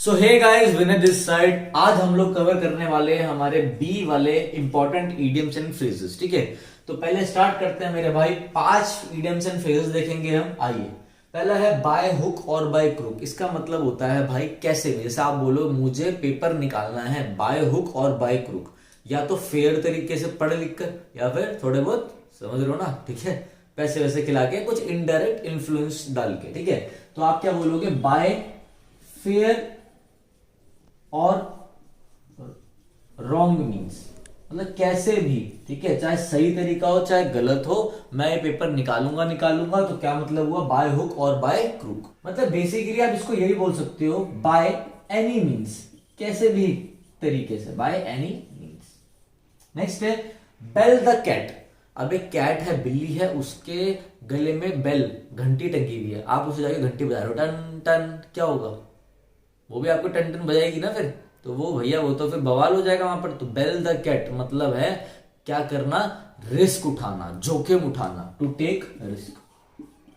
So hey guys, winner this side. आज हम लोग कवर करने वाले हैं हमारे बी वाले इंपॉर्टेंट इडियम्स एंड फ्रेजेस। ठीक है, तो पहले स्टार्ट करते हैं मेरे भाई। 5 इडियम्स एंड फ्रेजेस देखेंगे हम। आइए, पहला है बाय हुक और बाय क्रूक। इसका मतलब होता है भाई कैसे भी। जैसे आप बोलो मुझे पेपर निकालना है बाय हुक और बाय क्रूक, या तो फेयर तरीके से पढ़ लिख कर, या फिर थोड़े बहुत समझ लो ना, ठीक है, पैसे वैसे खिला के, कुछ इनडायरेक्ट इन्फ्लुएंस डाल के। ठीक है, तो आप क्या बोलोगे? बाय फेयर और रॉन्ग मीन्स, मतलब कैसे भी, ठीक है, चाहे सही तरीका हो चाहे गलत हो, मैं ये पेपर निकालूंगा। तो क्या मतलब हुआ? बाय हुक और बाय क्रूक। मतलब बेसिकली आप इसको यही बोल सकते हो, बाय एनी मीन्स, कैसे भी तरीके से, बाय एनी मीन्स। नेक्स्ट है बेल द कैट। अब एक कैट है, बिल्ली है, उसके गले में बेल, घंटी टंगी हुई है। आप उसे जाके घंटी बजा रहे हो, टन टन, क्या होगा? वो भी आपको टन टन बजाएगी ना फिर, तो वो भैया वो तो फिर बवाल हो जाएगा वहां पर। तो बेल द कैट मतलब है क्या करना? रिस्क उठाना, जोखिम उठाना, टू टेक रिस्क।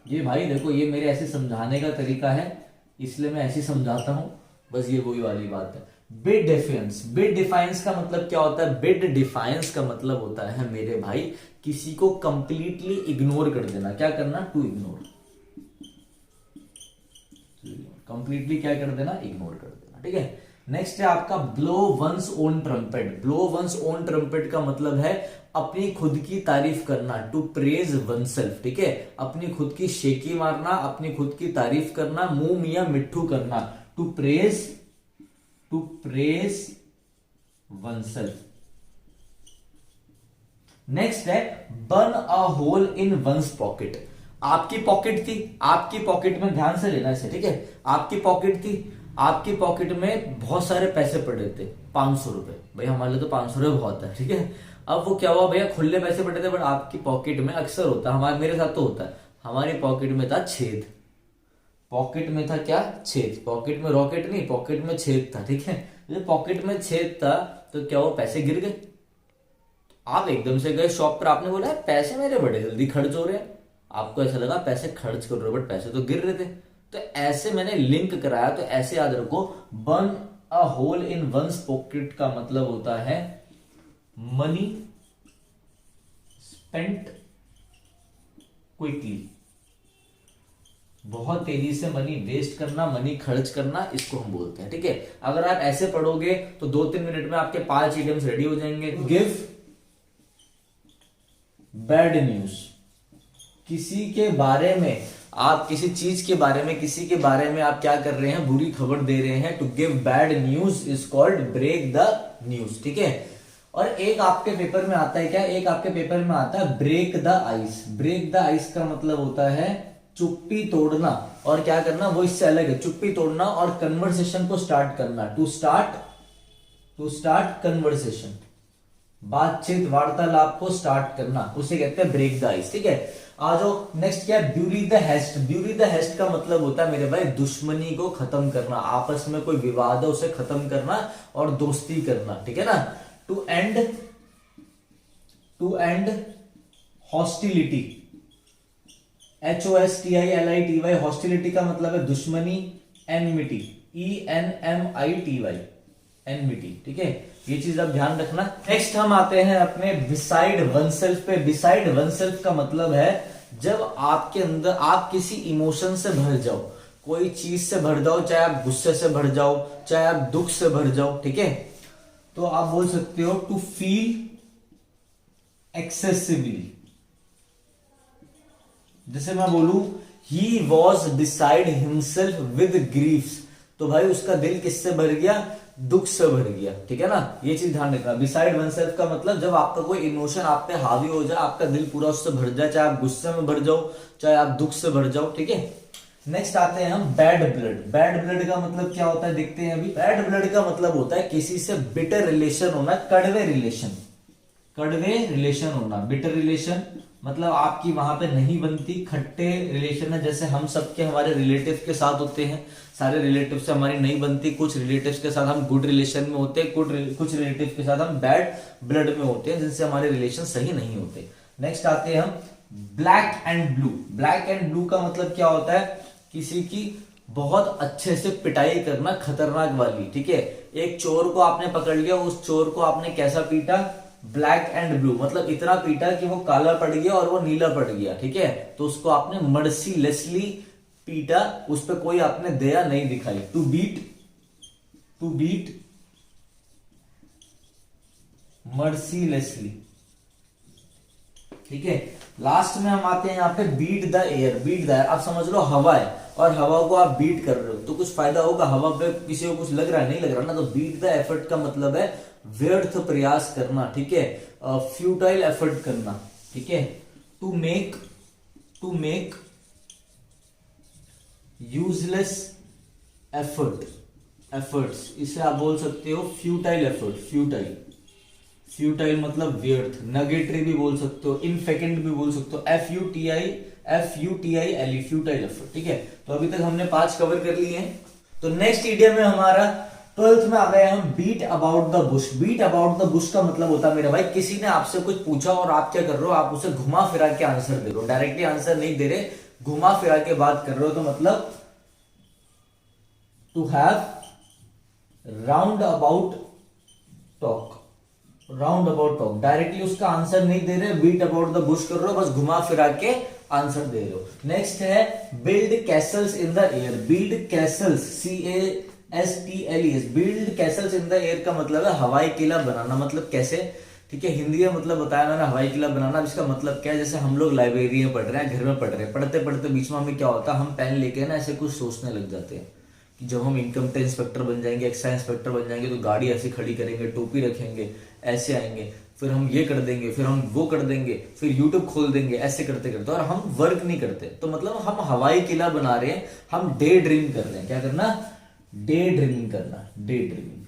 ये भाई देखो, ये मेरे ऐसे समझाने का तरीका है, इसलिए मैं ऐसे समझाता हूं, बस ये वही वाली बात है। Bid defines. बिड डिफाइंस का मतलब क्या होता है? बिड डिफाइंस का मतलब होता है मेरे भाई किसी को कंप्लीटली इग्नोर कर देना। क्या करना? To ignore. कंप्लीटली क्या कर देना? इग्नोर कर देना। ठीक है, नेक्स्ट है आपका blow one's own trumpet. Blow one's own trumpet का मतलब है अपनी खुद की तारीफ करना, टू प्रेज वनसेल्फ। ठीक है, अपनी खुद की शेकी मारना, अपनी खुद की तारीफ करना, मुंह मियां मिट्ठू करना, टू प्रेज वनसेल्फ। नेक्स्ट है burn a hole in one's pocket. आपकी पॉकेट थी, आपकी पॉकेट में, ध्यान से लेना इसे, ठीक है, आपकी पॉकेट थी, आपकी पॉकेट में बहुत सारे पैसे पड़े थे, 500 रुपए। भाई हमारे लिए तो 500 रुपए बहुत है, ठीक है। अब वो क्या हुआ भैया, खुले पैसे पड़े थे, बट आपकी पॉकेट में अक्सर होता है, हमारे मेरे साथ तो होता है, हमारी पॉकेट में था छेद। पॉकेट में था क्या? छेद। पॉकेट में रॉकेट नहीं, पॉकेट में छेद था। ठीक है, जब पॉकेट में छेद था तो क्या हुआ? पैसे गिर गए। आप एकदम से गए शॉप पर, आपने बोला पैसे मेरे बड़े जल्दी खर्च हो रहे हैं। आपको ऐसा लगा पैसे खर्च कर रहे हो, बट पैसे तो गिर रहे थे। तो ऐसे मैंने लिंक कराया, तो ऐसे याद रखो, burn a hole in one's pocket का मतलब होता है मनी स्पेंट क्विकली, बहुत तेजी से मनी वेस्ट करना, मनी खर्च करना, इसको हम बोलते हैं। ठीक है, अगर आप ऐसे पढ़ोगे तो 2-3 मिनट में आपके 5 इडियम्स रेडी हो जाएंगे। Give bad news. किसी के बारे में, आप किसी चीज के बारे में, किसी के बारे में आप क्या कर रहे हैं? बुरी खबर दे रहे हैं। To give bad news is called break the news. ठीक है, और एक आपके पेपर में आता है क्या? एक आपके पेपर में आता है break the ice. Break the ice का मतलब होता है चुप्पी तोड़ना, और क्या करना वो इससे अलग है। चुप्पी तोड़ना और कन्वर्सेशन को स्टार्ट करना, टू स्टार्ट कन्वर्सेशन, बातचीत वार्तालाप को स्टार्ट करना, उसे कहते हैं ब्रेक द आइस। ठीक है, आ जाओ, नेक्स्ट क्या है? Bury the hatchet. Bury the hatchet का मतलब होता है मेरे भाई दुश्मनी को खत्म करना, आपस में कोई विवाद है उसे खत्म करना और दोस्ती करना। ठीक है ना? To end hostility, HOSTILITY। Hostility का मतलब है दुश्मनी, एनमिटी, ENMITY, एनमिटी। ठीक है, ये चीज आप ध्यान रखना। नेक्स्ट हम आते हैं अपने बिसाइड वनसेल्फ पे। बिसाइड वनसेल्फ का मतलब है जब आपके अंदर आप किसी इमोशन से भर जाओ, कोई चीज से भर जाओ, चाहे आप गुस्से से भर जाओ, चाहे आप दुख से भर जाओ। ठीक है, तो आप बोल सकते हो टू फील एक्सेसिवली। जैसे मैं बोलूं he was beside himself with griefs, तो भाई उसका दिल किससे भर गया? दुख से भर गया। ठीक है ना, ये चीज ध्यान रखना। बिसाइड वनसेल्फ का मतलब जब आपका कोई इमोशन आप पे हावी हो जाए, आपका दिल पूरा उससे भर जाए, चाहे आप गुस्से में भर जाओ, चाहे आप दुख से भर जाओ। ठीक है, नेक्स्ट आते हैं हम बैड ब्लड। बैड ब्लड का मतलब क्या होता है देखते हैं अभी। बैड ब्लड का मतलब होता है किसी से बिटर रिलेशन होना, कड़वे रिलेशन होना। बिटर रिलेशन मतलब आपकी वहां पे नहीं बनती, खट्टे रिलेशन है, जैसे हम सबके हमारे रिलेटिव के साथ होते हैं, सारे रिलेटिव से हमारी नहीं बनती, कुछ रिलेटिव्स के साथ हम गुड रिलेशन में होते हैं, कुछ रिलेटिव के साथ हम बैड ब्लड में होते हैं, जिनसे हमारे रिलेशन सही नहीं होते। नेक्स्ट आते हैं हम black and blue. Black and blue का मतलब क्या होता है? किसी की बहुत अच्छे से पिटाई करना, खतरनाक वाली, ठीक है। एक चोर को आपने पकड़ लिया, उस चोर को आपने कैसा पीटा, ब्लैक एंड ब्लू, मतलब इतना पीटा कि वो काला पड़ गया और वो नीला पड़ गया, ठीक है। तो उसको आपने मर्सीलेसली पीटा, उस पर कोई आपने दया नहीं दिखाई। टू बीट मर्सीलेसली, ठीक है। लास्ट में हम आते हैं यहाँ पे beat the air. Beat the air आप समझ लो हवा है, और हवा को आप बीट कर रहे हो तो कुछ फायदा होगा, हवा पे किसी को कुछ लग रहा है, नहीं लग रहा ना। तो बीट द एफर्ट का मतलब है व्यर्थ प्रयास करना, ठीक है, फ्यूटाइल एफर्ट करना, ठीक है। टू मेक यूजलेस एफर्ट्स, इसे आप बोल सकते हो फ्यूटाइल एफर्ट। फ्यूटाइल मतलब व्यर्थ, नगेटरी भी बोल सकते हो, इनफेकेंट भी बोल सकते हो, FUTILE, फ्यूटाइल एफर्ट, ठीक है। तो अभी तक हमने 5 कवर कर लिए हैं। तो नेक्स्ट इडियम में हमारा 12th में आ गए हम beat about the bush. Beat about the bush का मतलब होता है मेरे भाई, किसी ने आपसे कुछ पूछा और आप क्या कर रहे हो, आप उसे घुमा फिरा के आंसर दे रहे हो, डायरेक्टली आंसर नहीं दे रहे, घुमा फिरा के बात कर रहे हो। तो मतलब to have round about talk, directly उसका आंसर नहीं दे रहे, बीट अबाउट द बुश कर रहे हो, बस घुमा फिरा के आंसर दे रहे हो। नेक्स्ट है build Castle's in the air. Build Castle's, CASTLES, build Castle's in the air का मतलब है हवाई किला बनाना। मतलब कैसे, ठीक है, हिंदी में मतलब बताया मैंने, हवाई किला बनाना। इसका मतलब क्या है, जैसे हम लोग लाइब्रेरी में पढ़ रहे हैं, घर में पढ़ रहे हैं, पढ़ते पढ़ते बीच में हमें क्या होता है, हम पेन लेके ना ऐसे कुछ सोचने लग जाते हैं कि जब हम इनकम टैक्स इंस्पेक्टर बन जाएंगे, एक्साइज इंस्पेक्टर बन जाएंगे, तो गाड़ी ऐसी खड़ी करेंगे, टोपी रखेंगे, ऐसे आएंगे, फिर हम ये कर देंगे, फिर हम वो कर देंगे, फिर यूट्यूब खोल देंगे, ऐसे करते करते, और हम वर्क नहीं करते। तो मतलब हम हवाई किला बना रहे हैं, हम डे ड्रीम कर रहे हैं। क्या करना, डे ड्रीमिंग करना, डे ड्रीमिंग।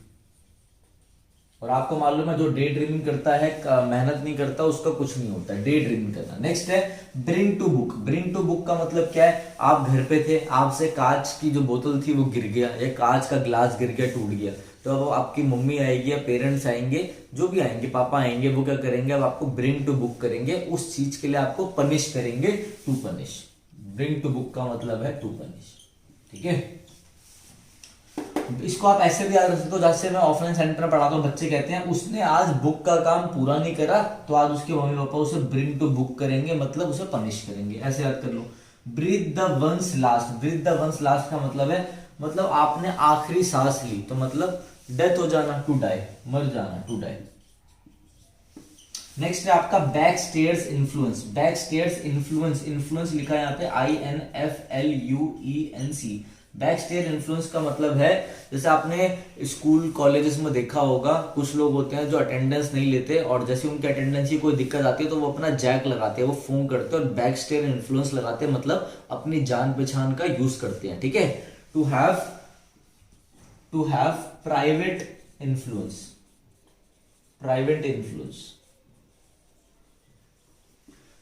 और आपको मालूम है जो डे ड्रीमिंग करता है, मेहनत नहीं करता, उसका कुछ नहीं होता है, डे ड्रीमिंग करना। नेक्स्ट है bring to book. Bring to book का मतलब क्या है, आप घर पे थे, आपसे कांच की जो बोतल थी वो गिर गया, या कांच का ग्लास गिर गया, टूट गया, तो अब आपकी मम्मी आएगी या पेरेंट्स आएंगे, जो भी आएंगे, पापा आएंगे, वो क्या करेंगे, अब आपको ब्रिंग टू बुक करेंगे, उस चीज के लिए आपको पनिश करेंगे, to punish. Bring to book का मतलब है टू पनिश, ठीक है। इसको आप ऐसे भी याद रख सकते हो, जैसे मैं ऑफलाइन सेंटर में पढ़ाता हूँ, बच्चे कहते हैं उसने आज बुक का काम पूरा नहीं करा, तो आज उसके मम्मी पापा उसे ब्रिंग टू बुक करेंगे, मतलब उसे पनिश करेंगे, ऐसे याद कर लो। Breathe the one's last. Breathe the one's last का मतलब है, मतलब आपने आखिरी सांस ली, तो मतलब डेथ हो जाना, टू डाई, मर जाना, टू डाई। नेक्स्ट है आपका back stairs influence. Back stairs influence, influence लिखा है यहाँ पे INFLUENC। बैक स्टेयर इन्फ्लुएंस का मतलब है, जैसे आपने स्कूल कॉलेजेस में देखा होगा, कुछ लोग होते हैं जो अटेंडेंस नहीं लेते, और जैसे उनके अटेंडेंस की कोई दिक्कत आती है तो वो अपना जैक लगाते हैं, वो फोन करते हैं और बैक स्टेयर इन्फ्लुएंस लगाते हैं, मतलब अपनी जान पहचान का यूज करते हैं, ठीक है। To have private influence, private influence.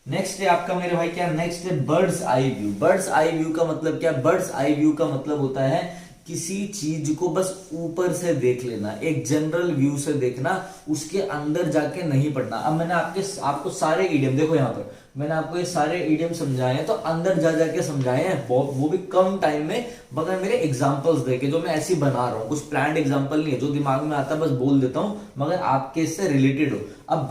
Next है आपका मेरे भाई क्या, नेक्स्ट है bird's eye view. Bird's eye view का मतलब क्या, बर्ड्स आई व्यू का मतलब होता है किसी चीज को बस ऊपर से देख लेना, एक जनरल व्यू से देखना, उसके अंदर जाके नहीं पढ़ना। अब मैंने आपको सारे इडियम, देखो यहाँ पर मैंने आपको ये सारे इडियम समझाए हैं, तो अंदर जा जाके समझाए हैं, वो भी कम टाइम में, मगर मेरे एग्जांपल्स देके, जो मैं ऐसे बना रहा हूँ, कुछ प्लान्ड एग्जांपल नहीं है, जो दिमाग में आता है बस बोल देता हूँ, मगर आपके इससे रिलेटेड हो। अब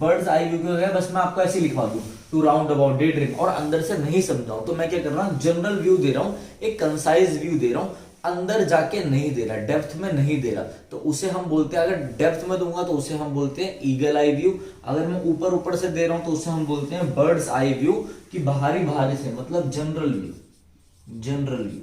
बर्ड्स आई व्यू हो गया, बस मैं आपको ऐसे लिखवा दूं, to round about day dream, और अंदर से नहीं समझाऊं, तो मैं क्या कर रहा हूँ, जनरल व्यू दे रहा हूँ, एक कंसाइज व्यू दे रहा हूँ, अंदर जाके नहीं दे रहा, डेप्थ में नहीं दे रहा, तो उसे हम बोलते हैं, अगर डेप्थ में दूंगा तो उसे हम बोलते हैं ईगल आई व्यू। अगर मैं ऊपर ऊपर से दे रहा हूं तो उसे हम बोलते हैं बर्ड्स आई व्यू, कि बाहरी बाहरी से, मतलब जनरल व्यू, जनरल व्यू।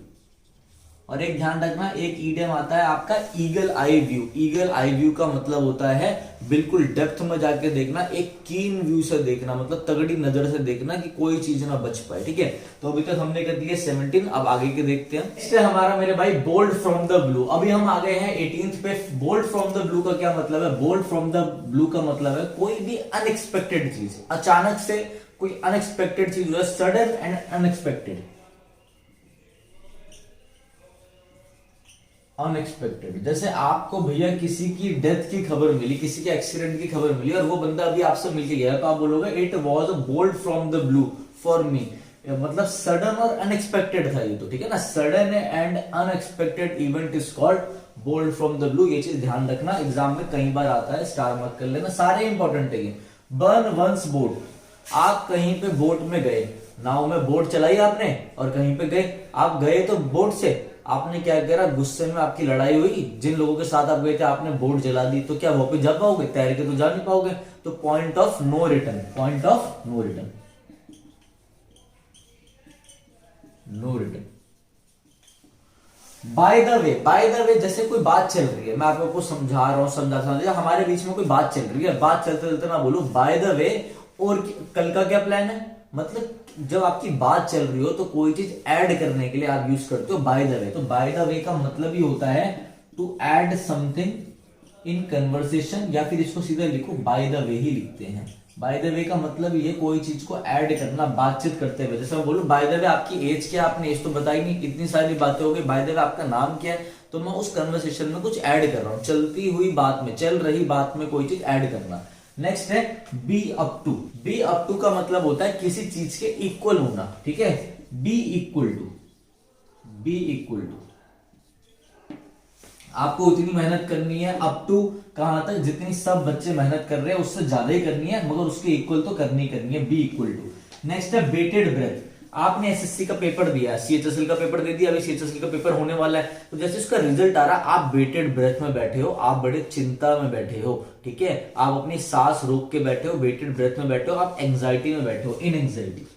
और एक ध्यान रखना, एक ईडियम आता है आपका ईगल आई व्यू। ईगल आई व्यू का मतलब होता है बिल्कुल डेप्थ में जाके देखना, एक कीन व्यू से देखना, मतलब तगड़ी नजर से देखना कि कोई चीज ना बच पाए, ठीक है। तो अभी तक हमने कर दिए 17, अब आगे के देखते हैं। नेक्स्ट है हमारा मेरे भाई बोल्ड फ्रॉम द ब्लू। अभी हम आ गए हैं 18th पे। बोल्ड फ्रॉम द ब्लू का क्या मतलब है, बोल्ड फ्रॉम द ब्लू का मतलब है कोई भी अनएक्सपेक्टेड चीज, अचानक से कोई अनएक्सपेक्टेड चीज हो, सडन एंड अनएक्सपेक्टेड, अनएक्सपेक्टेड। जैसे आपको भैया किसी की डेथ की खबर मिली, किसी के एक्सीडेंट की खबर मिली, और वो बंदा अभी आपसे मिलके गया, तो आप बोलोगे it was a bolt from the blue for me, मतलब सडन और अनएक्सपेक्टेड था ये तो, ठीक है ना। Sudden and unexpected event is called bolt from the blue. ये चीज ध्यान रखना, एग्जाम में कई बार आता है, स्टार मार्क कर लेना, सारे इंपॉर्टेंट है ये। बर्न वंस बोट, आप कहीं पे बोट में गए, नाव में बोट चलाई आपने और कहीं पे गए, आप गए तो बोट से, आपने क्या करा, गुस्से में आपकी लड़ाई हुई, जिन लोगों के साथ आप गए थे आपने बोट जला दी, तो क्या वापस जा पाओगे? तैर के तो जा नहीं पाओगे, तो point of no return, point of no return, no return. By the way, जैसे कोई बात चल रही है, मैं आपको समझा रहा हूं, समझा हमारे बीच में कोई बात चल रही है, बात चलते चलते ना बोलूं बाय द वे, और कल का क्या प्लान है, मतलब जब आपकी बात चल रही हो तो कोई चीज ऐड करने के लिए आप यूज करते हो बाय द वे। तो बाय द वे का मतलब ही होता है to add something in conversation, या फिर इसको सीधा लिखो बाय द वे ही लिखते हैं। बाय द वे का मतलब ये कोई चीज को ऐड करना बातचीत करते हुए। जैसे मैं बोलूं बाय द वे आपकी एज क्या, आपने एज तो बताई नहीं, इतनी सारी बातें हो गई, बाय द वे आपका नाम क्या है, तो मैं उस कन्वर्सेशन में कुछ ऐड कर रहा हूं, चलती हुई बात में, चल रही बात में कोई चीज ऐड करना। नेक्स्ट है be up to. Be up to का मतलब होता है किसी चीज के इक्वल होना, ठीक है। Be equal to, be equal to, आपको उतनी मेहनत करनी है अप टू कहां तक, जितनी सब बच्चे मेहनत कर रहे हैं उससे ज्यादा ही करनी है, मगर उसके इक्वल तो करनी है, बी इक्वल टू। नेक्स्ट है बेटेड ब्रेथ। आपने एसएससी का पेपर दिया, सीएचएसएल का पेपर दे दिया, अभी सीएचएसएल का पेपर होने वाला है, तो जैसे उसका रिजल्ट आ रहा है, आप बेटेड ब्रेथ में बैठे हो, आप बड़े चिंता में बैठे हो, ठीक है, आप अपनी सांस रोक के बैठे हो, बेटेड ब्रेथ में बैठे हो, आप एंजाइटी में बैठे हो, इन एंजाइटी।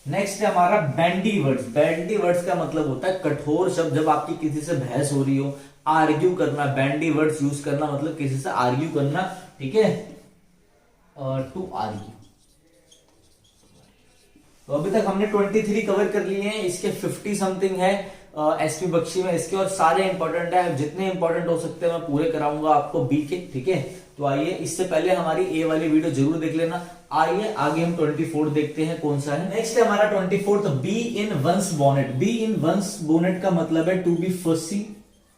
नेक्स्ट है हमारा बैंडी वर्ड्स। बैंडी वर्ड्स का मतलब होता है कठोर शब्द, जब आपकी किसी से बहस हो रही हो, आर्ग्यू करना, बैंडी वर्ड्स यूज करना मतलब किसी से आर्ग्यू करना, ठीक है, टू आर्ग्यू। तो अभी तक हमने 23 कवर कर लिए हैं, इसके 50 समथिंग है एसपी बख्शी में इसके, और सारे इंपॉर्टेंट है, जितने इंपॉर्टेंट हो सकते हैं मैं पूरे कराऊंगा आपको बी के, ठीक है। तो आइए, इससे पहले हमारी ए वाली वीडियो जरूर देख लेना। आइए आगे हम 24 देखते हैं कौन सा है। नेक्स्ट है हमारा 24, तो bee in one's bonnet. Bee in one's bonnet का मतलब है टू बी फसी,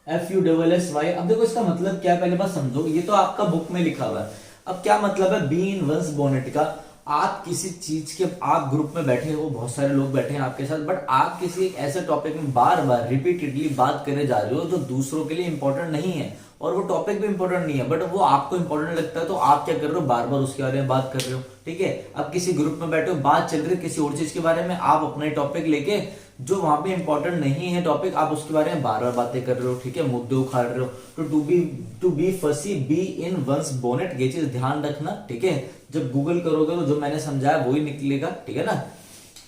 FUSSY। अब देखो इसका मतलब क्या है, पहले बात समझो, ये तो आपका बुक में लिखा हुआ है। अब क्या मतलब है बी इन वंस बोनेट का, आप किसी चीज के, आप ग्रुप में बैठे हो, बहुत सारे लोग बैठे हैं आपके साथ, बट आप किसी एक ऐसे टॉपिक में बार बार रिपीटेडली बात करे जा रहे हो जो दूसरों के लिए इंपॉर्टेंट नहीं है, और वो टॉपिक भी इंपॉर्टेंट नहीं है, बट वो आपको इंपॉर्टेंट लगता है, तो आप क्या कर रहे हो, बार बार उसके बारे में बात कर रहे हो, ठीक है। अब किसी ग्रुप में बैठे हो, बात चल रही है किसी और चीज के बारे में, आप अपना टॉपिक लेके, जो वहां पे इंपॉर्टेंट नहीं है टॉपिक, आप उसके बारे में बार बार बातें कर रहे हो, ठीक है, मुद्दे उखाड़ रहे हो। तो टू बी फसी, बी इन वंस बोनेट, ये चीज ध्यान रखना, ठीक है। जब गूगल करोगे तो जो मैंने समझाया वही निकलेगा, ठीक है ना।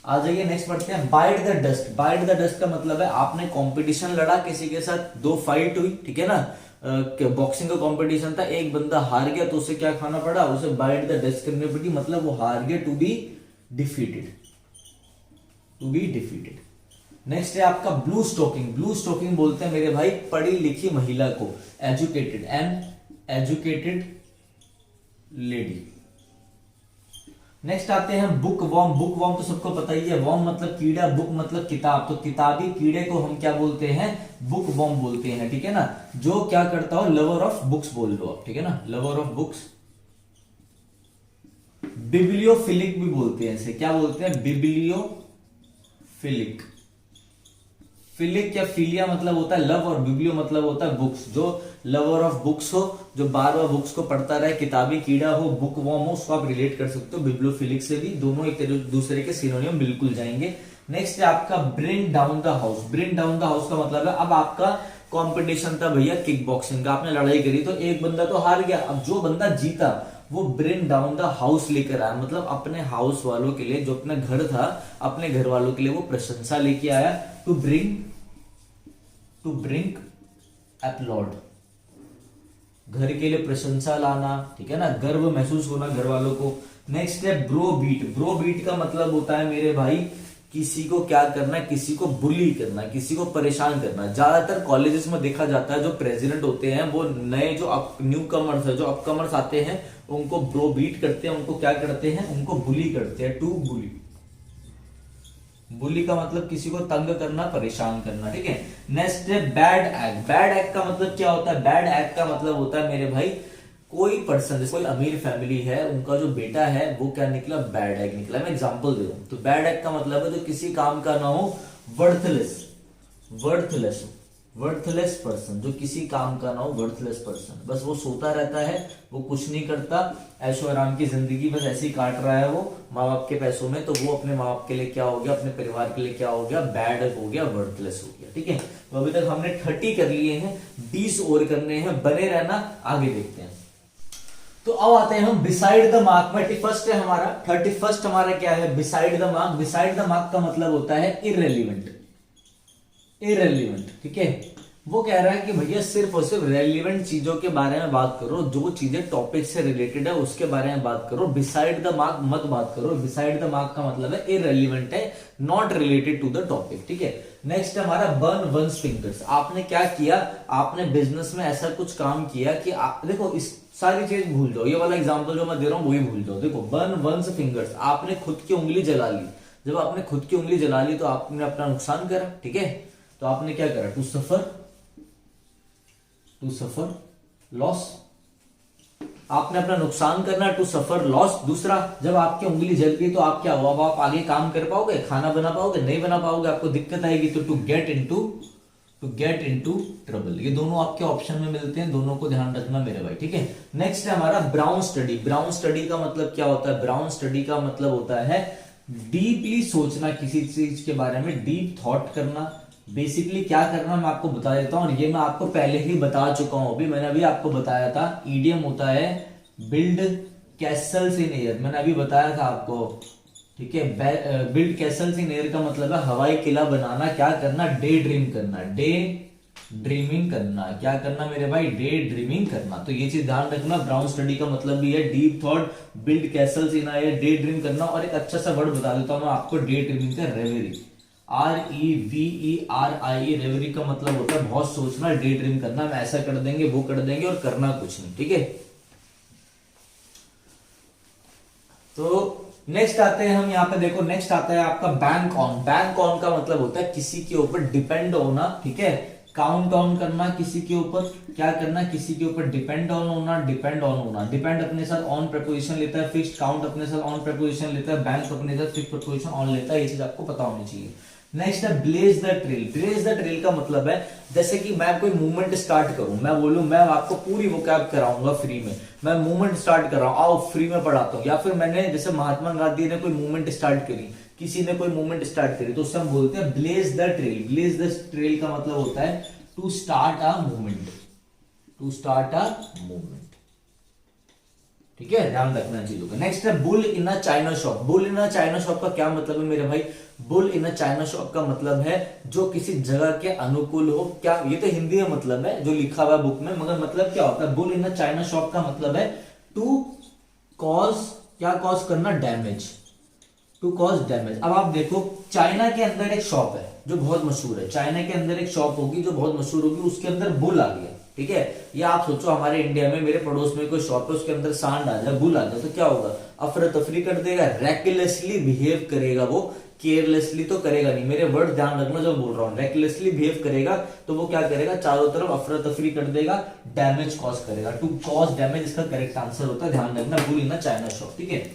आ जाइए नेक्स्ट पढ़ते हैं, bite the dust. Bite the dust का मतलब है आपने कंपटीशन लड़ा किसी के साथ, 2 फाइट हुई, ठीक है ना, बॉक्सिंग का कंपटीशन था, एक बंदा हार गया तो उसे क्या खाना पड़ा, उसे बाइट द डस्ट करनी पड़ी, मतलब वो हार गया, to be defeated, to be defeated. Next है आपका ब्लू स्टोकिंग। ब्लू स्टोकिंग बोलते हैं मेरे भाई पढ़ी लिखी महिला को, educated, an educated lady. Next आते हैं बुक वॉर्म। बुक वॉर्म तो सबको पता ही है, वॉर्म मतलब कीड़ा, बुक मतलब किताब, तो किताबी कीड़े को हम क्या बोलते हैं, बुक वॉर्म बोलते हैं, ठीक है ना। जो क्या करता हो, लवर ऑफ बुक्स बोल लो आप, ठीक है ना, लवर ऑफ बुक्स। बिब्लियोफिलिक भी बोलते हैं इसे, क्या बोलते हैं, बिब्लियोफिलिक। फिलिक या फिलिया मतलब होता है लव, और बिब्लियो मतलब होता है बुक्स। जो लवर ऑफ बुक्स हो, जो बार बार बुक्स को पढ़ता रहे, किताबी कीड़ा हो, बुक वॉर्म हो, उसको आप रिलेट कर सकते हो बिब्लियोफिलिक से भी, दोनों एक दूसरे के सिनोनियम बिल्कुल जाएंगे। नेक्स्ट है आपका bring down the house. Bring down the house का मतलब है, अब आपका कंपटीशन था भैया किक बॉक्सिंग का, आपने लड़ाई करी, तो एक बंदा तो हार गया, अब जो बंदा जीता वो ब्रिंग डाउन द हाउस लेकर आया, मतलब अपने हाउस वालों के लिए, जो अपना घर था, अपने घर वालों के लिए वो प्रशंसा लेके आया, टू ब्रिंग अपलॉड, घर के लिए प्रशंसा लाना, ठीक है ना, गर्व महसूस होना घर वालों को। नेक्स्ट है ब्रो बीट। ब्रो बीट का मतलब होता है मेरे भाई किसी को क्या करना, किसी को बुली करना, किसी को परेशान करना। ज्यादातर कॉलेजेस में देखा जाता है जो प्रेसिडेंट होते हैं वो नए जो न्यू कमर्स है, जो अपकमर्स आते हैं उनको ब्रो बीट करते हैं, उनको क्या करते हैं, उनको बुली करते हैं, टू बुली। बुली का मतलब किसी को तंग करना, परेशान करना, ठीक है। नेक्स्ट है बैड एक्ट। बैड एक्ट का मतलब क्या होता है, बैड एक्ट का मतलब होता है मेरे भाई कोई पर्सन, जैसे कोई अमीर फैमिली है, उनका जो बेटा है वो क्या निकला, बैड एग निकला। मैं एग्जांपल दे रहा हूं, तो बैड एग का मतलब है जो किसी काम का ना हो, वर्थलेस, वर्थलेस, वर्थलेस पर्सन, जो किसी काम का ना हो, वर्थलेस पर्सन, बस वो सोता रहता है, वो कुछ नहीं करता, ऐशो आराम की जिंदगी बस ऐसे ही काट रहा है वो माँ बाप के पैसों में, तो वो अपने माँ बाप के लिए क्या हो गया, अपने परिवार के लिए क्या हो गया, बैड हो गया, वर्थलेस हो गया। ठीक है, तो अभी तक हमने 30 कर लिए हैं, 20 और करने हैं, बने रहना, आगे देखते हैं। तो अब आते हैं हम बिसाइड द मार्क में। 31 है हमारा, 31 हमारा क्या है, beside the mark. Beside the mark का मतलब होता है इररेलीवेंट, इररेलीवेंट। ठीक है, वो कह रहा है कि भैया सिर्फ और सिर्फ रेलिवेंट चीजों के बारे में बात करो, जो चीजें टॉपिक से रिलेटेड है उसके बारे में बात करो, बिसाइड द मार्क मत बात करो। बिसाइड द मार्क का मतलब है इररेलीवेंट है, not related to the topic. ठीक है, नेक्स्ट हमारा बर्न वंस फिंगर्स। आपने क्या किया, आपने बिजनेस में ऐसा कुछ काम किया कि आप देखो, इस सारी चीज भूल जाओ, ये वाला एग्जांपल जो मैं दे रहा हूं वही भूल जाओ। देखो, बर्न वंस फिंगर्स, आपने खुद की उंगली जला ली। जब आपने खुद की उंगली जला ली तो आपने अपना नुकसान करा। ठीक है, तो आपने क्या करा, टू सफर लॉस, आपने अपना नुकसान करना, टू सफर लॉस। दूसरा, जब आपकी उंगली जल गई तो आप क्या हुआ, अब आप आगे काम कर पाओगे, खाना बना पाओगे, नहीं बना पाओगे, आपको दिक्कत आएगी। तो टू गेट इनटू ट्रबल। ये दोनों आपके ऑप्शन में मिलते हैं, दोनों को ध्यान रखना मेरे भाई। ठीक है, नेक्स्ट है हमारा ब्राउन स्टडी। ब्राउन स्टडी का मतलब क्या होता है, ब्राउन स्टडी का मतलब होता है डीपली सोचना, किसी चीज के बारे में डीप थॉट करना। बेसिकली क्या करना मैं आपको बता देता हूं, और ये मैं आपको पहले ही बता चुका हूं, अभी मैंने अभी आपको बताया था। ईडियम होता है बिल्ड कैसल्स इन एयर, मैंने अभी बताया था आपको। ठीक है, बिल्ड कैसल्स इन एयर का मतलब है हवाई किला बनाना। क्या करना, डे ड्रीम करना, डे ड्रीमिंग करना। क्या करना मेरे भाई, डे ड्रीमिंग करना। तो ये चीज ध्यान रखना, ब्राउन स्टडी का मतलब भी है deep thought, build Castle's in air, day dream करना। और एक अच्छा सा वर्ड बता देता हूं मैं आपको डे ड्रीमिंग का, रेवेरी, REVERI। रेवेरी का मतलब होता है बहुत सोचना, डे ड्रीम करना, मैं ऐसा कर देंगे, वो कर देंगे, और करना कुछ नहीं। ठीक है, तो नेक्स्ट आते हैं हम यहाँ पे, देखो नेक्स्ट आता है आपका बैंक ऑन। बैंक ऑन का मतलब होता है किसी के ऊपर डिपेंड होना। ठीक है, काउंट ऑन करना, किसी के ऊपर क्या करना, किसी के ऊपर डिपेंड ऑन होना, डिपेंड ऑन होना। डिपेंड अपने साथ ऑन प्रपोजिशन लेता है फिक्स्ड, काउंट अपने साथ ऑन प्रपोजिशन लेता है, बैंक अपने साथ फिक्स्ड प्रपोजिशन ऑन लेता है। ये चीज आपको पता होनी चाहिए। नेक्स्ट है blaze the trail. Blaze the trail का मतलब है जैसे कि मैं कोई मूवमेंट स्टार्ट करूं, मैं बोलूं मैं आपको पूरी वोकैब कराऊंगा फ्री में, मैं मूवमेंट स्टार्ट कर रहा हूं, आओ फ्री में पढ़ाता हूं। या फिर मैंने, जैसे महात्मा गांधी ने कोई मूवमेंट स्टार्ट करी, किसी ने कोई मूवमेंट स्टार्ट करी, तो उससे हम बोलते हैं blaze the trail. Blaze the trail का मतलब होता है to start a movement, to start a movement. ठीक है, ध्यान रखना चीजों का। नेक्स्ट है bull in a china shop. Bull in a china shop का क्या मतलब है मेरे भाई, bull in a china shop का मतलब है जो किसी जगह के अनुकूल हो। क्या, ये तो हिंदी में मतलब है जो लिखा हुआ बुक में, मगर मतलब क्या होता है, bull in a china shop का मतलब है टू कॉज, क्या कॉज करना, डैमेज, टू कॉज डैमेज। अब आप देखो, चाइना के अंदर एक शॉप है जो बहुत मशहूर है, चाइना के अंदर एक शॉप होगी जो बहुत मशहूर होगी, उसके अंदर बुल आ गया। ठीक है, या आप सोचो हमारे इंडिया में, मेरे पड़ोस में कोई शॉप है, उसके अंदर सांड आ जाए, बुल आ जाए, तो क्या होगा, अफरा तफरी कर देगा, रेकलेसली बिहेव करेगा वो, केयरलेसली तो करेगा नहीं। मेरे वर्ड ध्यान रखना जो बोल रहा हूं, रेकलेसली बिहेव करेगा तो वो क्या करेगा, चारों तरफ अफरा तफरी कर देगा, डैमेज कॉज करेगा। टू कॉज डैमेज इसका करेक्ट आंसर होता है, ध्यान रखना, bull in a china shop. ठीक है,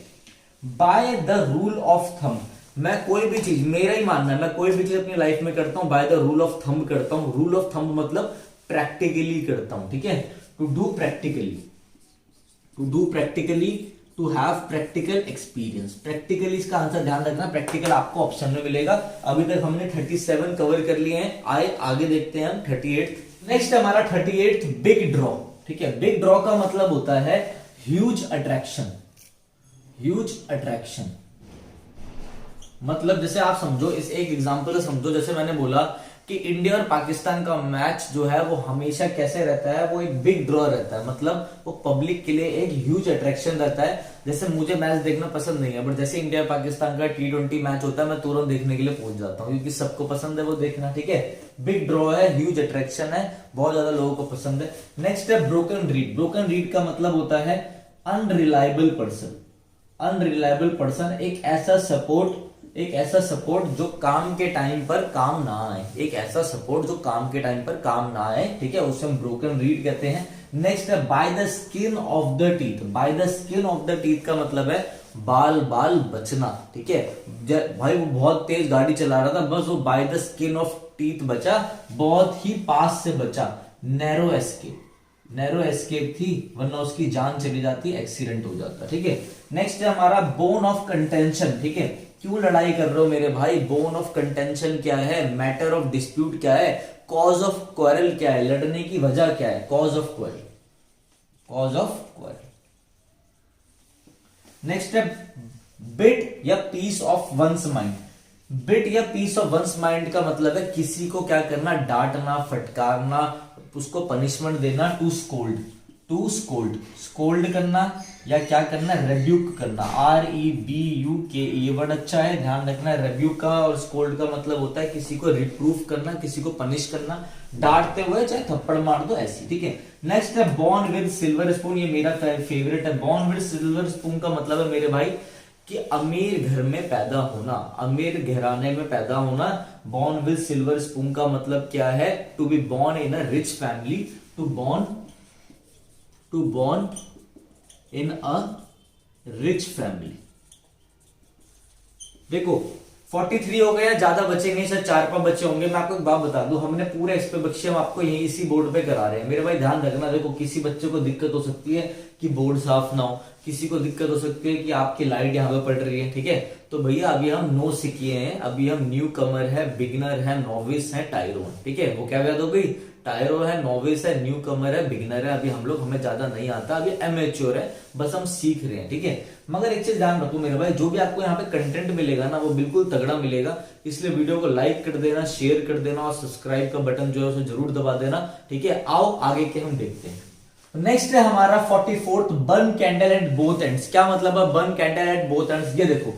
bye the rule of thumb. मैं कोई भी चीज, मेरा ही मानना है, मैं कोई भी चीज अपनी लाइफ में करता हूं by the rule of thumb करता हूं। रूल ऑफ थंब मतलब प्रैक्टिकली करता हूं। ठीक है, to do practically, to do practically, to have practical experience. Practically इसका आंसर ध्यान रखना, प्रैक्टिकल आपको ऑप्शन में मिलेगा। अभी तक हमने 37 कवर कर लिए हैं, आगे देखते हैं हम 38। नेक्स्ट हमारा 38 बिग ड्रॉ। ठीक है, बिग ड्रॉ का मतलब होता है ह्यूज अट्रैक्शन, ह्यूज अट्रैक्शन। मतलब जैसे आप समझो, इस एक एग्जांपल से समझो, जैसे मैंने बोला कि इंडिया और पाकिस्तान का मैच जो है वो हमेशा कैसे रहता है, वो एक बिग ड्रॉ रहता है, मतलब वो पब्लिक के लिए एक ह्यूज अट्रैक्शन रहता है। जैसे मुझे मैच देखना पसंद नहीं है, बट जैसे इंडिया पाकिस्तान का T20 मैच होता है, मैं तुरंत देखने के लिए पहुंच जाता हूँ, क्योंकि सबको पसंद है वो देखना। ठीक है, बिग ड्रॉ है, ह्यूज अट्रैक्शन है, बहुत ज्यादा लोगों को पसंद है। नेक्स्ट है ब्रोकन रीड। ब्रोकन रीड का मतलब होता है अनरिलायबल पर्सन। अनरिलायबल पर्सन, एक ऐसा सपोर्ट, एक ऐसा सपोर्ट जो काम के टाइम पर काम ना आए, एक ऐसा सपोर्ट जो काम के टाइम पर काम ना आए। ठीक है, उसे हम ब्रोकन रीड कहते हैं। नेक्स्ट है by the skin of the teeth. By the skin of the teeth का मतलब है बाल बाल बचना, ठीक है। भाई वो बहुत तेज गाड़ी चला रहा था, बस वो by the skin of teeth बचा, बहुत ही पास से बचा, नैरो एस्केप। नैरो एस्केप थी, वरना उसकी जान चली जाती, एक्सीडेंट हो जाता, ठीक है। नेक्स्ट है हमारा बोन ऑफ कंटेंशन, ठीक है। क्यों लड़ाई कर रहे हो मेरे भाई? बोन ऑफ कंटेंशन क्या है? मैटर ऑफ डिस्प्यूट क्या है? कॉज ऑफ क्वारल क्या है? लड़ने की वजह क्या है? Cause of quarrel, cause of quarrel. Next है बिट या piece of one's mind. Bit या पीस ऑफ वंस माइंड का मतलब है किसी को क्या करना? डांटना, फटकारना, उसको पनिशमेंट देना। To scold, to scold, scold करना या क्या करना? रेब्यूक करना। REBUK, ये वर्ड अच्छा है, ध्यान रखना। रेब्यूक का और स्कोल्ड का मतलब होता है किसी को रिप्रूफ करना, किसी को पनिश करना, डांटते हुए, चाहे थप्पड़ मार दो, ऐसी, ठीक है। नेक्स्ट है बॉर्न विद सिल्वर स्पून। ये मेरा फेवरेट है। बॉर्न विद सिल्वर स्पून का मतलब है मेरे भाई कि अमीर घर में पैदा होना, अमीर घराने में पैदा होना। बॉर्न विद सिल्वर स्पून का मतलब क्या है? To be born in a rich family, to born in a rich family. देखो 43 हो गया, ज्यादा बचेंगे, शायद 4-5 बच्चे होंगे। मैं आपको एक बात बता दूं, हमने पूरे इस पे बच्चे हम आपको यही इसी बोर्ड पे करा रहे हैं मेरे भाई। ध्यान रखना, देखो किसी बच्चे को दिक्कत हो सकती है कि बोर्ड साफ ना हो, किसी को दिक्कत हो सकती है कि आपकी लाइट यहाँ पे पड़ रही है, ठीक है। तो भैया अभी हम नो सीखे हैं, अभी हम न्यू कमर है, बिगिनर है, नोविस है, टायरो है, ठीक है। वो क्या याद हो गई? टायरो है, नोविस है, न्यू कमर है, बिगिनर है। अभी हम लोग, हमें ज्यादा नहीं आता, अभी एमेच्योर है, बस हम सीख रहे हैं, ठीक है। मगर एक चीज ध्यान रखो मेरे भाई, जो भी आपको यहाँ पे कंटेंट मिलेगा ना, वो बिल्कुल तगड़ा मिलेगा। इसलिए वीडियो को लाइक कर देना, शेयर कर देना और सब्सक्राइब का बटन जो है उसे जरूर दबा देना, ठीक है। आओ आगे के हम देखते हैं। नेक्स्ट है हमारा 44th, burn candle at both ends. क्या मतलब है burn candle at both ends? ये देखो,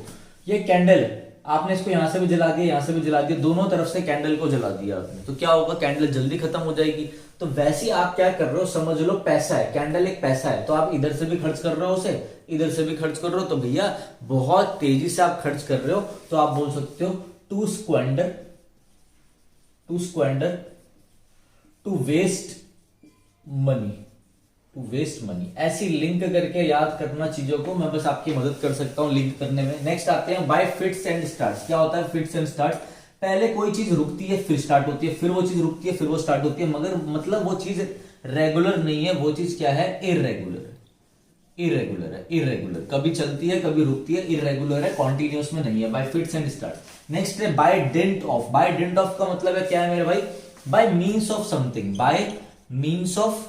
ये कैंडल है, आपने इसको यहां से भी जला दिया, यहां से भी जला दिया, दोनों तरफ से कैंडल को जला दिया आपने, तो क्या होगा? कैंडल जल्दी खत्म हो जाएगी। तो वैसे ही आप क्या कर रहे हो, समझ लो पैसा है, कैंडल एक पैसा है, तो आप इधर से भी खर्च कर रहे हो उसे, इधर से भी खर्च कर रहे हो, तो भैया बहुत तेजी से आप खर्च कर रहे हो, तो आप बोल सकते हो to squander, to waste money, to waste money. ऐसी लिंक करके याद करना चीजों को, मैं बस आपकी मदद कर सकता हूं लिंक करने में। नेक्स्ट आते हैं बाय फिट्स एंड स्टार्ट्स। क्या होता है फिट्स एंड स्टार्ट्स? पहले कोई चीज रुकती है, फिर स्टार्ट होती है, फिर वो चीज रुकती है, फिर वो स्टार्ट होती है, मगर मतलब वो चीज रेगुलर नहीं है, वो चीज क्या है? इरेगुलर है, इरेगुलर है, इरेगुलर। कभी चलती है, कभी रुकती है, इरेगुलर है, कॉन्टिन्यूस में नहीं है। By fits and starts. Next है by dint of. By dint of का मतलब है क्या है मेरे भाई? By means of something, by means of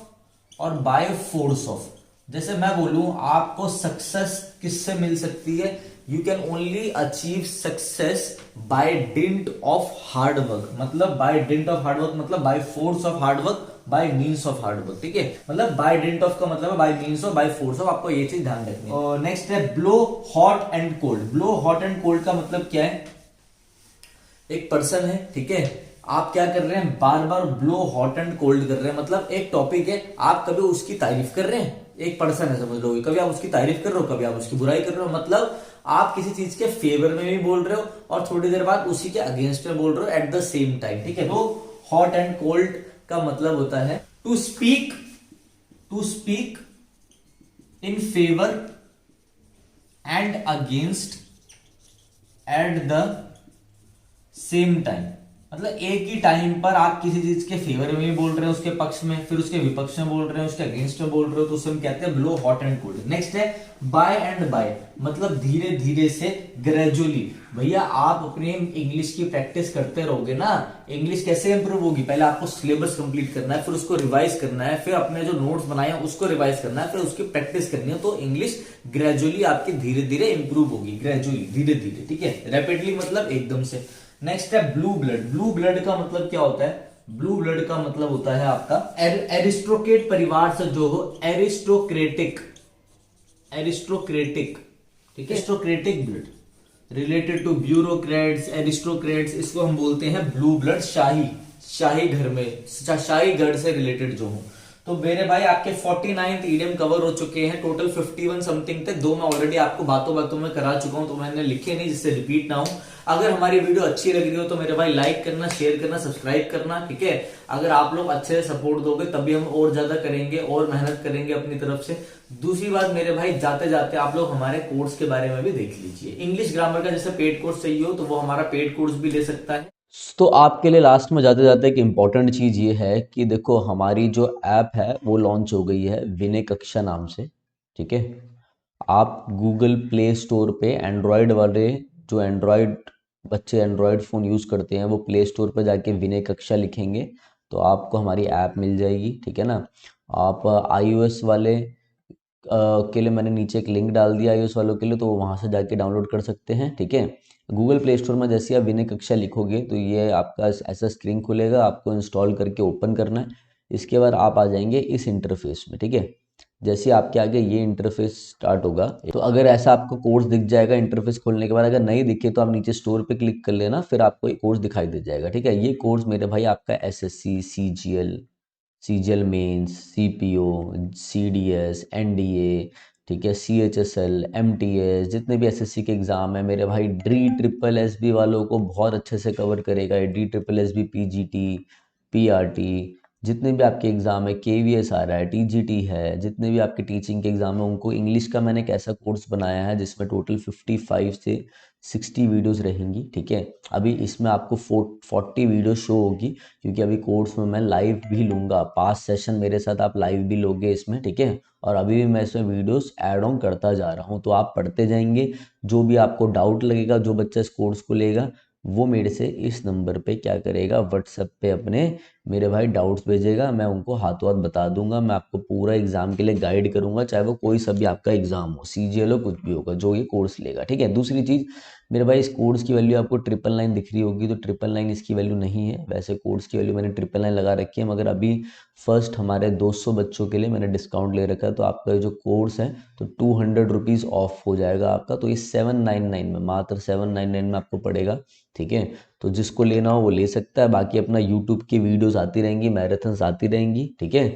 और बाय फोर्स ऑफ। जैसे मैं बोलूं आपको सक्सेस किससे मिल सकती है? You can only achieve success by dint of hard work. मतलब by dint of hard work मतलब by force of hard work, by means of hard work, ठीक है। मतलब बाय डिंट ऑफ का मतलब है bye means of, bye force of, आपको ये चीज ध्यान रखनी है। और नेक्स्ट है blow hot and cold. Blow hot and cold का मतलब क्या है? एक पर्सन है, ठीक है, आप क्या कर रहे हैं? बार बार ब्लो हॉट एंड कोल्ड कर रहे हैं। मतलब एक टॉपिक है, आप कभी उसकी तारीफ कर रहे हैं, एक पर्सन है समझ लो, कभी आप उसकी तारीफ कर रहे हो, कभी आप उसकी बुराई कर रहे हो। मतलब आप किसी चीज के फेवर में भी बोल रहे हो और थोड़ी देर बाद उसी के अगेंस्ट में बोल रहे हो एट द सेम टाइम, ठीक है। तो हॉट एंड कोल्ड का मतलब होता है to speak in favour and against at the same time. मतलब एक ही टाइम पर आप किसी चीज के फेवर में भी बोल रहे हो, उसके पक्ष में, फिर उसके विपक्ष में बोल रहे हो, उसके अगेंस्ट में बोल रहे हो, तो उसे हम कहते हैं blow hot and cold. Next है बाय एंड बाय, मतलब धीरे धीरे से, ग्रेजुअली। भैया आप अपने इंग्लिश की प्रैक्टिस करते रहोगे ना, इंग्लिश कैसे इंप्रूव होगी? पहले आपको सिलेबस कंप्लीट करना है, फिर उसको रिवाइज करना है, फिर अपने जो नोट्स बनाए हैं उसको रिवाइज करना है, फिर उसकी प्रैक्टिस करनी है, तो इंग्लिश ग्रेजुअली आपकी धीरे धीरे इंप्रूव होगी, ग्रेजुअली, धीरे धीरे, ठीक है। रैपिडली मतलब एकदम से। नेक्स्ट है ब्लू ब्लड। ब्लू ब्लड का मतलब क्या होता है? ब्लू ब्लड का मतलब होता है आपका एरिस्टोक्रेट परिवार से जो हो, एरिस्टोक्रेटिक, ठीक है, aristocratic blood related to bureaucrats, aristocrats, इसको हम बोलते हैं ब्लू ब्लड। शाही घर में, शाही गढ़ से रिलेटेड जो हो, तो मेरे भाई आपके 49th ईडियम कवर हो चुके हैं, टोटल 51 समथिंग थे, दो मैं ऑलरेडी आपको बातों बातों में करा चुका हूं, तो मैंने लिखे नहीं जिससे रिपीट ना हो। अगर हमारी वीडियो अच्छी लग रही हो तो मेरे भाई लाइक करना, शेयर करना, सब्सक्राइब करना, ठीक है। अगर आप लोग अच्छे से सपोर्ट दोगे तभी हम और ज्यादा करेंगे और मेहनत करेंगे अपनी तरफ से। दूसरी बात मेरे भाई, जाते जाते आप लोग हमारे कोर्स के बारे में भी देख लीजिए। इंग्लिश ग्रामर का जैसे पेड कोर्स चाहिए हो तो वो हमारा पेड कोर्स भी ले सकता है। तो आपके लिए लास्ट में जाते जाते एक इम्पॉर्टेंट चीज़ ये है कि देखो हमारी जो ऐप है वो लॉन्च हो गई है विनय कक्षा नाम से, ठीक है। आप गूगल प्ले स्टोर पे एंड्रॉयड वाले, जो एंड्रॉयड बच्चे एंड्रॉयड फ़ोन यूज़ करते हैं वो प्ले स्टोर पे जाके विनय कक्षा लिखेंगे तो आपको हमारी ऐप मिल जाएगी, ठीक है ना। आप iOS वाले के लिए मैंने नीचे एक लिंक डाल दिया iOS वालों के लिए, तो वहाँ से जाके डाउनलोड कर सकते हैं, ठीक है। गूगल प्ले स्टोर में जैसे आप विनय कक्षा लिखोगे तो ये आपका ऐसा स्क्रीन खुलेगा, आपको इंस्टॉल करके ओपन करना है। इसके बाद आप आ जाएंगे इस इंटरफेस में, ठीक है। जैसे आपके आगे ये इंटरफेस स्टार्ट होगा तो अगर ऐसा आपको कोर्स दिख जाएगा इंटरफेस खोलने के बाद, अगर नहीं दिखे तो आप नीचे स्टोर पे क्लिक कर लेना, फिर आपको एक कोर्स दिखाई दे जाएगा, ठीक है। ये कोर्स मेरे भाई आपका SSC, CGL mains, CPO, CDS, NDA, ठीक है, सीएचएसएल, एमटीएस, जितने भी एसएससी के एग्ज़ाम है मेरे भाई, डी ट्रिपल एसबी वालों को बहुत अच्छे से कवर करेगा। D triple SB, PGT, PRT, जितने भी आपके एग्ज़ाम है, केवीएस आ रहा है, टीजीटी है, जितने भी आपके टीचिंग के एग्ज़ाम है उनको इंग्लिश का मैंने एक ऐसा कोर्स बनाया है जिसमें टोटल 55 से 60 वीडियोस रहेंगी, ठीक है। अभी इसमें आपको 40 वीडियो शो होगी क्योंकि अभी कोर्स में मैं लाइव भी लूँगा, 5 सेशन मेरे साथ आप लाइव भी लोगे इसमें, ठीक है। और अभी भी मैं इसमें वीडियोस ऐड ऑन करता जा रहा हूँ, तो आप पढ़ते जाएंगे। जो भी आपको डाउट लगेगा, जो बच्चा इस कोर्स को लेगा वो मेरे से इस नंबर पे क्या करेगा, व्हाट्सएप पे अपने मेरे भाई डाउट्स भेजेगा, मैं उनको हाथों हाथ बता दूंगा। मैं आपको पूरा एग्जाम के लिए गाइड करूंगा, चाहे वो कोई सा भी आपका एग्जाम हो, सीजीएल हो, कुछ भी होगा, जो ये कोर्स लेगा, ठीक है। दूसरी चीज़ मेरे भाई, इस कोर्स की वैल्यू आपको 999 दिख रही होगी, तो 999 इसकी वैल्यू नहीं है। वैसे कोर्स की वैल्यू मैंने 999 लगा रखी है, मगर अभी फर्स्ट हमारे 200 बच्चों के लिए मैंने डिस्काउंट ले रखा है, तो आपका जो कोर्स है तो 200 रुपीज़ ऑफ हो जाएगा आपका। तो ये 799 में, मात्र 799 में आपको पड़ेगा, ठीक है। तो जिसको लेना हो वो ले सकता है। बाकी अपना यूट्यूब की वीडियोस आती रहेंगी, मैराथन्स आती रहेंगी, ठीक है।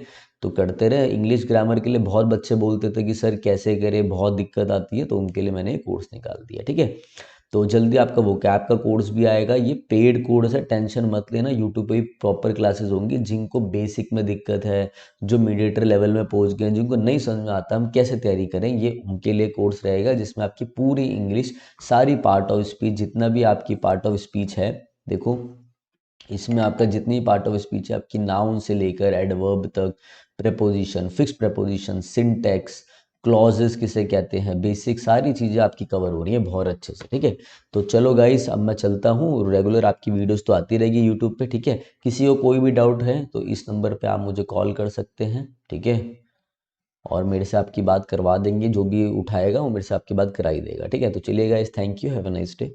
तो करते रहे। इंग्लिश ग्रामर के लिए बहुत बच्चे बोलते थे कि सर कैसे करें, बहुत दिक्कत आती है, तो उनके लिए मैंने कोर्स निकाल दिया, ठीक है। तो जल्दी आपका वोकैब का कोर्स भी आएगा। ये पेड कोर्स है, टेंशन मत लेना। यूट्यूब पे भी प्रॉपर क्लासेस होंगी। जिनको बेसिक में दिक्कत है, जो मीडिएटर लेवल में पहुंच गए, जिनको नहीं समझ में आता हम कैसे तैयारी करें, ये उनके लिए कोर्स रहेगा जिसमें आपकी पूरी इंग्लिश, सारी पार्ट ऑफ स्पीच, जितना भी आपकी पार्ट ऑफ स्पीच है, देखो इसमें आपका जितनी पार्ट ऑफ स्पीच है, आपकी नाउन से लेकर एडवर्ब तक, preposition, fix preposition, syntax, clauses किसे कहते हैं, बेसिक सारी चीज़ें आपकी कवर हो रही हैं बहुत अच्छे से, ठीक है। तो चलो गाइस, अब मैं चलता हूँ। रेगुलर आपकी वीडियोस तो आती रहेगी यूट्यूब पे, ठीक है। किसी को कोई भी डाउट है तो इस नंबर पे आप मुझे कॉल कर सकते हैं, ठीक है। और मेरे से आपकी बात करवा देंगे, जो भी उठाएगा वो मेरे से आपकी बात करा ही देगा, ठीक है। तो चलिए guys, thank you, have a nice day.